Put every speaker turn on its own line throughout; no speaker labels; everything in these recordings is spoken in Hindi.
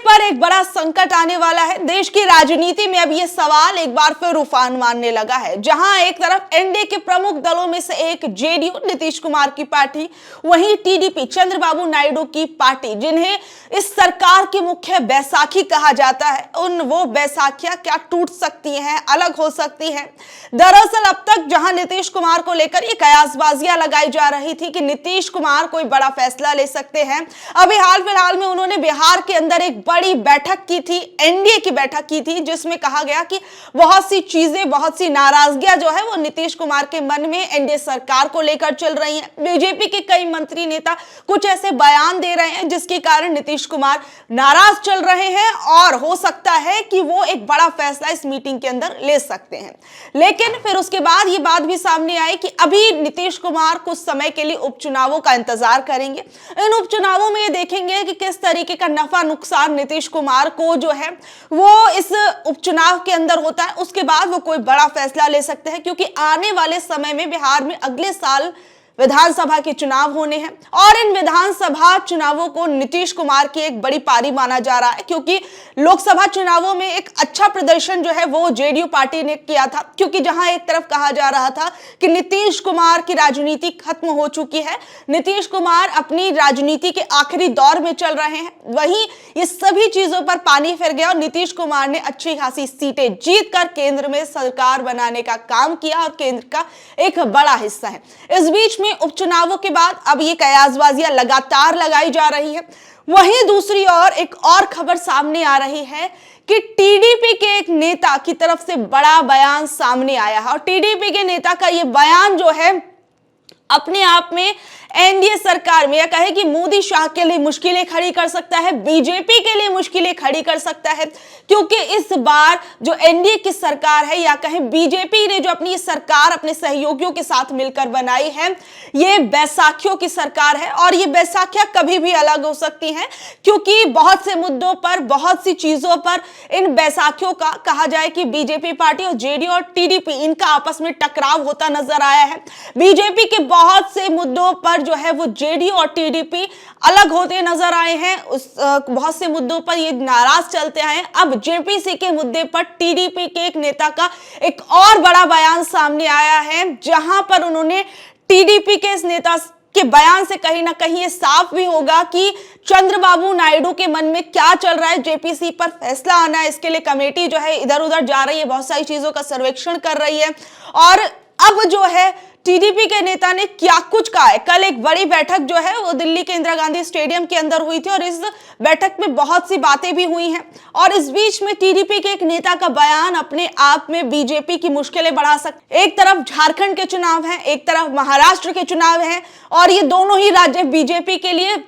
पर एक बड़ा संकट आने वाला है। देश की राजनीति में अब ये सवाल एक बार फिर उफान मारने लगा है, जहां एक तरफ एनडीए के प्रमुख दलों में से एक जेडीयू नीतीश कुमार की पार्टी, वहीं टीडीपी चंद्रबाबू नायडू की पार्टी, जिन्हें इस सरकार की मुख्य बैसाखी कहा जाता है, वो बैसाखियां क्या टूट सकती हैं, अलग हो सकती हैं। दरअसल अब तक जहां नीतीश कुमार को लेकर ये कयासबाजियां लगाई जा रही थी कि नीतीश कुमार कोई बड़ा फैसला ले सकते हैं, अभी हाल फिलहाल में उन्होंने बिहार के अंदर एक बड़ी बैठक की थी, एनडीए की बैठक की थी, जिसमें कहा गया कि बहुत सी चीजें, बहुत सी नाराजगियां जो है वो नीतीश कुमार के मन में एनडीए सरकार को लेकर चल रही हैं। बीजेपी के कई मंत्री नेता कुछ ऐसे बयान दे रहे हैं जिसके कारण नीतीश कुमार नाराज चल रहे हैं और हो सकता है कि वो एक बड़ा फैसला इस मीटिंग के अंदर ले सकते हैं। लेकिन फिर उसके बाद ये बात भी सामने आई कि अभी नीतीश कुमार कुछ समय के लिए उपचुनावों का इंतजार करेंगे। इन उपचुनावों में ये देखेंगे कि किस तरीके का नफा नुकसान नीतीश कुमार को जो है वो इस उपचुनाव के अंदर होता है। उसके बाद वो कोई बड़ा फैसला ले सकते हैं, क्योंकि आने वाले समय में बिहार में अगले साल विधानसभा के चुनाव होने हैं और इन विधानसभा चुनावों को नीतीश कुमार की एक बड़ी पारी माना जा रहा है, क्योंकि लोकसभा चुनावों में एक अच्छा प्रदर्शन जो है वो जेडीयू पार्टी ने किया था। क्योंकि जहां एक तरफ कहा जा रहा था कि नीतीश कुमार की राजनीति खत्म हो चुकी है, नीतीश कुमार अपनी राजनीति के आखिरी दौर में चल रहे हैं, वहीं ये सभी चीजों पर पानी फिर गया और नीतीश कुमार ने अच्छी खासी सीटें जीतकर केंद्र में सरकार बनाने का काम किया और केंद्र का एक बड़ा हिस्सा है। इस बीच में उपचुनावों के बाद अब ये कयासबाजियां लगातार लगाई जा रही है। वहीं दूसरी ओर एक और खबर सामने आ रही है कि टीडीपी के एक नेता की तरफ से बड़ा बयान सामने आया है और टीडीपी के नेता का ये बयान जो है अपने आप में एनडीए सरकार में, या कहे कि मोदी शाह के लिए मुश्किलें खड़ी कर सकता है, बीजेपी के लिए मुश्किलें खड़ी कर सकता है, क्योंकि इस बार जो एनडीए की सरकार है, या कहें बीजेपी ने जो अपनी सरकार अपने सहयोगियों के साथ मिलकर बनाई है, ये बैसाखियों की सरकार है और ये बैसाखियां कभी भी अलग हो सकती हैं, क्योंकि बहुत से मुद्दों पर, बहुत सी चीजों पर इन बैसाखियों का कहा जाए कि बीजेपी पार्टी और जेडीयू और टीडीपी इनका आपस में टकराव होता नजर आया है। बीजेपी के बहुत से मुद्दों पर जो है वो जेडीयू और टीडीपी अलग होते नजर आए हैं, बहुत से मुद्दों पर ये नाराज चलते आए हैं। अब जेपीसी के मुद्दे पर टीडीपी के एक नेता का एक और बड़ा बयान सामने आया है, जहां पर उन्होंने टीडीपी के इस नेता के बयान से कहीं ना कहीं ये साफ भी होगा कि चंद्रबाबू नायडू के मन में क्या चल रहा है। जेपीसी पर फैसला आना है, इसके लिए कमेटी जो है इधर उधर जा रही है, बहुत सारी चीजों का सर्वेक्षण कर रही है और अब जो है टीडीपी के नेता ने क्या कुछ कहा है। कल एक बड़ी बैठक जो है वो दिल्ली के इंदिरा गांधी स्टेडियम के अंदर हुई थी और इस बैठक में बहुत सी बातें भी हुई हैं और इस बीच में टीडीपी के एक नेता का बयान अपने आप में बीजेपी की मुश्किलें बढ़ा सकता है। एक तरफ झारखंड के चुनाव हैं, एक तरफ महाराष्ट्र के चुनाव हैं और ये दोनों ही राज्य बीजेपी के लिए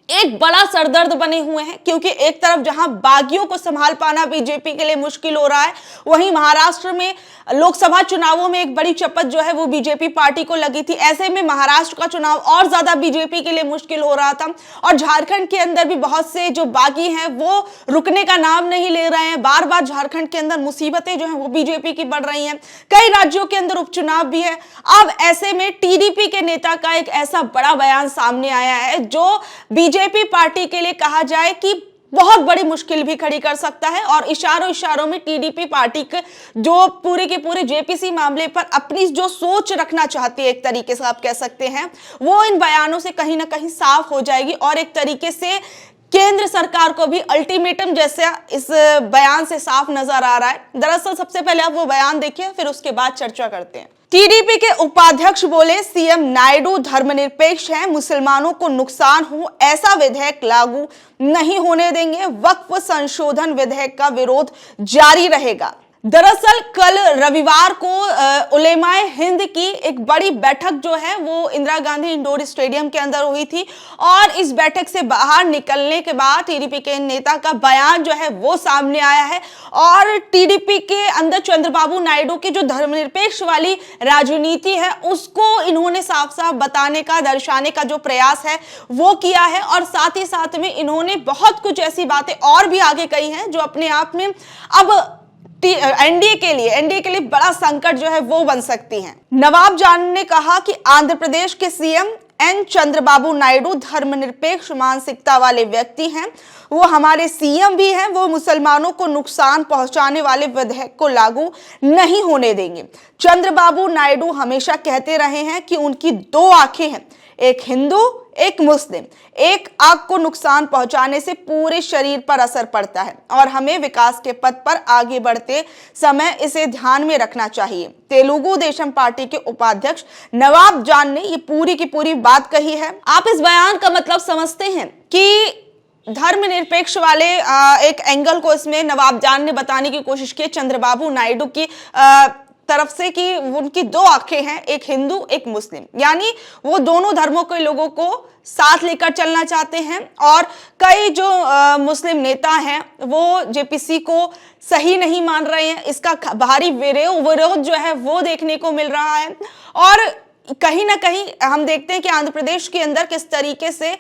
एक बड़ा सरदर्द बने हुए हैं, क्योंकि एक तरफ जहां बागियों को संभाल पाना बीजेपी के लिए मुश्किल हो रहा है, वहीं महाराष्ट्र में लोकसभा चुनावों में एक बड़ी चपत जो है वो बीजेपी पार्टी को लगी थी। ऐसे में महाराष्ट्र का चुनाव और ज्यादा बीजेपी के लिए मुश्किल हो रहा था और झारखंड के अंदर भी बहुत से जो बागी हैं वो रुकने का नाम नहीं ले रहे हैं। बार बार झारखंड के अंदर मुसीबतें जो है वो बीजेपी की बढ़ रही हैं, कई राज्यों के अंदर उपचुनाव भी है। अब ऐसे में टीडीपी के नेता का एक ऐसा बड़ा बयान सामने आया है जो बीजेपी पार्टी के लिए कहा जाए कि बहुत बड़ी मुश्किल भी खड़ी कर सकता है और इशारों इशारों में टीडीपी पार्टी के जो पूरे के पूरे जेपीसी मामले पर अपनी जो सोच रखना चाहती है, एक तरीके से आप कह सकते हैं, वो इन बयानों से कहीं ना कहीं साफ हो जाएगी और एक तरीके से केंद्र सरकार को भी अल्टीमेटम जैसा इस बयान से साफ नजर आ रहा है। दरअसल सबसे पहले आप वो बयान देखिए, फिर उसके बाद चर्चा करते हैं। टीडीपी के उपाध्यक्ष बोले, सीएम नायडू धर्मनिरपेक्ष हैं, मुसलमानों को नुकसान हो ऐसा विधेयक लागू नहीं होने देंगे, वक्फ संशोधन विधेयक का विरोध जारी रहेगा। दरअसल कल रविवार को उलेमाए हिंद की एक बड़ी बैठक जो है वो इंदिरा गांधी इंडोर स्टेडियम के अंदर हुई थी और इस बैठक से बाहर निकलने के बाद टीडीपी के नेता का बयान जो है वो सामने आया है और टीडीपी के अंदर चंद्रबाबू नायडू की जो धर्मनिरपेक्ष वाली राजनीति है उसको इन्होंने साफ साफ बताने का, दर्शाने का जो प्रयास है वो किया है और साथ ही साथ में इन्होंने बहुत कुछ ऐसी बातें और भी आगे कही हैं जो अपने आप में अब एनडीए के लिए बड़ा संकट जो है वो बन सकती हैं। नवाब जान ने कहा कि आंध्र प्रदेश के सीएम एन चंद्रबाबू नायडू धर्मनिरपेक्ष मानसिकता वाले व्यक्ति हैं। वो हमारे सीएम भी हैं। वो मुसलमानों को नुकसान पहुंचाने वाले विधेयक को लागू नहीं होने देंगे। चंद्रबाबू नायडू हमेशा कहते रहे हैं कि उनकी दो आंखें हैं, एक हिंदू एक मुस्लिम। एक आंख को नुकसान पहुंचाने से पूरे शरीर पर असर पड़ता है और हमें विकास के पथ पर आगे बढ़ते समय इसे ध्यान में रखना चाहिए। तेलुगु देशम पार्टी के उपाध्यक्ष नवाब जान ने ये पूरी की पूरी बात कही है। आप इस बयान का मतलब समझते हैं कि धर्मनिरपेक्ष वाले एक एंगल को इसमें नवाब जान ने बताने की कोशिश की चंद्रबाबू नायडू की तरफ से कि उनकी दो आंखें हैं, एक हिंदू एक मुस्लिम, यानी वो दोनों धर्मों के लोगों को साथ लेकर चलना चाहते हैं। और कई जो मुस्लिम नेता हैं वो जेपीसी को सही नहीं मान रहे हैं। इसका भारी विरोध जो है वो देखने को मिल रहा है। और कहीं ना कहीं हम देखते हैं कि आंध्र प्रदेश के अंदर किस तरीके से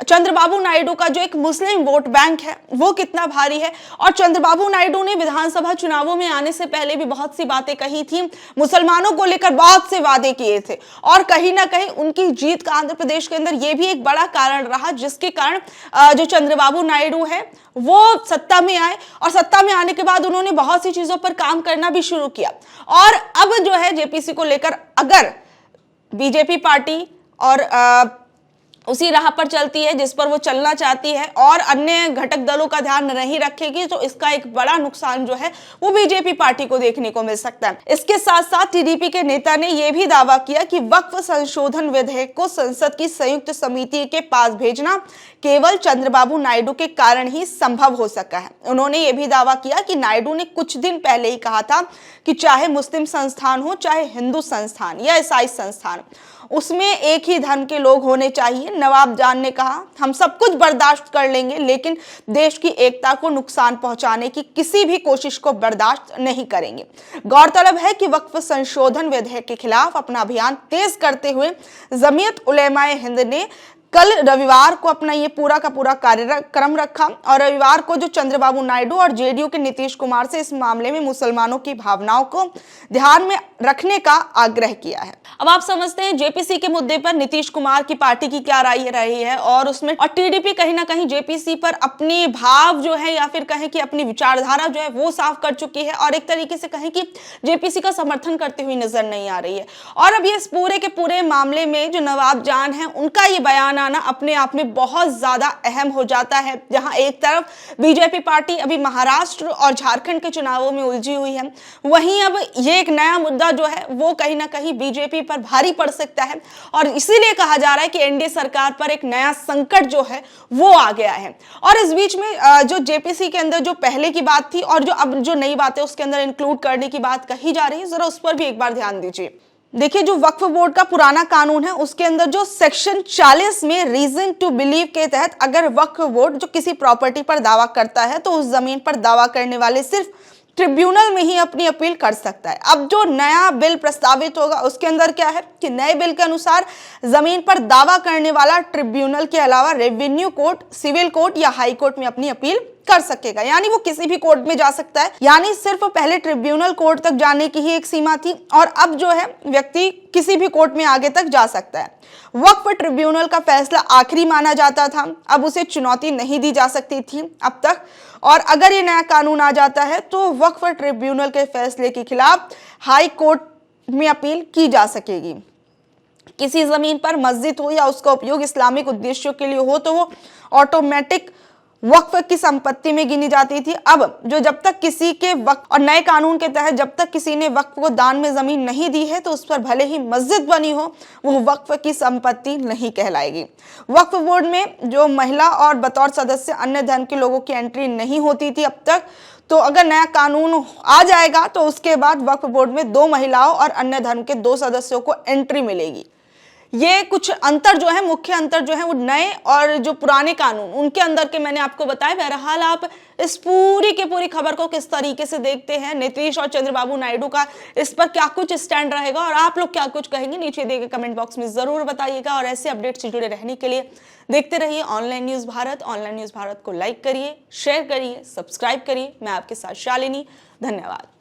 चंद्रबाबू नायडू का जो एक मुस्लिम वोट बैंक है वो कितना भारी है। और चंद्रबाबू नायडू ने विधानसभा चुनावों में आने से पहले भी बहुत सी बातें कही थी, मुसलमानों को लेकर बहुत से वादे किए थे। और कहीं ना कहीं उनकी जीत का आंध्र प्रदेश के अंदर ये भी एक बड़ा कारण रहा, जिसके कारण जो चंद्रबाबू नायडू है वो सत्ता में आए और सत्ता में आने के बाद उन्होंने बहुत सी चीजों पर काम करना भी शुरू किया। और अब जो है जेपीसी को लेकर अगर बीजेपी पार्टी और उसी राह पर चलती है जिस पर वो चलना चाहती है और अन्य घटक दलों का ध्यान नहीं रखेगी, तो इसका एक बड़ा नुकसान जो है वो बीजेपी पार्टी को देखने को मिल सकता है। इसके साथ साथ टीडीपी के नेता ने यह भी दावा किया कि वक्फ संशोधन विधेयक को संसद की संयुक्त समिति के पास भेजना केवल चंद्रबाबू नायडू के कारण ही संभव हो सका है। उन्होंने यह भी दावा किया कि नायडू ने कुछ दिन पहले ही कहा था कि चाहे मुस्लिम संस्थान हो, चाहे हिंदू संस्थान या ईसाई संस्थान, उसमें एक ही धर्म के लोग होने चाहिए। नवाब जान ने कहा, हम सब कुछ बर्दाश्त कर लेंगे लेकिन देश की एकता को नुकसान पहुंचाने की किसी भी कोशिश को बर्दाश्त नहीं करेंगे। गौरतलब है कि वक्फ संशोधन विधेयक के खिलाफ अपना अभियान तेज करते हुए जमीयत उलेमाए हिंद ने कल रविवार को अपना ये पूरा का पूरा कार्यक्रम रखा और रविवार को जो चंद्रबाबू नायडू और जेडीयू के नीतीश कुमार से इस मामले में मुसलमानों की भावनाओं को ध्यान में रखने का आग्रह किया है। अब आप समझते हैं जेपीसी के मुद्दे पर नीतीश कुमार की पार्टी की क्या राय रही है और उसमें और टीडीपी कहीं ना कहीं जेपीसी पर अपने भाव जो है या फिर कहें कि अपनी विचारधारा जो है वो साफ कर चुकी है और एक तरीके से कहें कि जेपीसी का समर्थन करती हुई नजर नहीं आ रही है। और अब ये इस पूरे के पूरे मामले में जो नवाब जान है उनका ये बयान आना अपने आप में बहुत ज्यादा अहम हो जाता है। जहां एक तरफ बीजेपी पार्टी अभी महाराष्ट्र और झारखंड के चुनावों में उलझी हुई है, वहीं अब ये एक नया मुद्दा जो है वो कहीं ना कहीं बीजेपी पर भारी पड़ सकता है और इसीलिए कहा जा रहा है कि एनडीए सरकार पर एक नया संकट जो है वो आ गया है। और इस बीच में जो जेपीसी के अंदर जो पहले की बात थी और जो अब जो नई बातें उसके अंदर इंक्लूड करने की बात कही जा रही है, जरा उस पर भी एक बार ध्यान दीजिए। देखिए, जो वक्फ बोर्ड का पुराना कानून है उसके अंदर जो सेक्शन 40 में रीजन टू बिलीव के तहत अगर वक्फ बोर्ड जो किसी प्रॉपर्टी पर दावा करता है तो उस जमीन पर दावा करने वाले सिर्फ ट्रिब्यूनल में ही अपनी अपील कर सकता है। अब जो नया बिल प्रस्तावित होगा उसके अंदर क्या है कि नए बिल के अनुसार जमीन पर दावा करने वाला ट्रिब्यूनल के अलावा रेवेन्यू कोर्ट, सिविल कोर्ट या हाई कोर्ट में अपनी अपील कर सकेगा, यानी वो किसी भी कोर्ट में जा सकता है। यानी सिर्फ पहले ट्रिब्यूनल कोर्ट तक जाने की ही एक सीमा थी और अब जो है व्यक्ति किसी भी कोर्ट में आगे तक जा सकता है। वक्फ ट्रिब्यूनल का फैसला आखिरी माना जाता था, अब उसे चुनौती नहीं दी जा सकती थी अब तक। और अगर ये नया कानून आ जाता है तो वक्फ ट्रिब्यूनल के फैसले के खिलाफ हाई कोर्ट में अपील की जा सकेगी। किसी जमीन पर मस्जिद हो या उसका उपयोग इस्लामिक उद्देश्यों के लिए हो तो वो ऑटोमेटिक वक्फ की संपत्ति में गिनी जाती थी। अब जो जब तक किसी के वक्फ और नए कानून के तहत जब तक किसी ने वक्फ को दान में जमीन नहीं दी है तो उस पर भले ही मस्जिद बनी हो वो वक्फ की संपत्ति नहीं कहलाएगी। वक्फ बोर्ड में जो महिला और बतौर सदस्य अन्य धर्म के लोगों की एंट्री नहीं होती थी अब तक, तो अगर नया कानून आ जाएगा तो उसके बाद वक्फ बोर्ड में 2 महिलाओं और अन्य धर्म के 2 सदस्यों को एंट्री मिलेगी। ये कुछ अंतर जो है, मुख्य अंतर जो है वो नए और जो पुराने कानून उनके अंदर के मैंने आपको बताया। बहरहाल आप इस पूरी की पूरी खबर को किस तरीके से देखते हैं, नीतीश और चंद्रबाबू नायडू का इस पर क्या कुछ स्टैंड रहेगा और आप लोग क्या कुछ कहेंगे, नीचे दिए गए कमेंट बॉक्स में जरूर बताइएगा। और ऐसे अपडेट से जुड़े रहने के लिए देखते रहिए online news Bharat. Online news Bharat को लाइक करिए, शेयर करिए, सब्सक्राइब करिए। मैं आपके साथ शालिनी, धन्यवाद।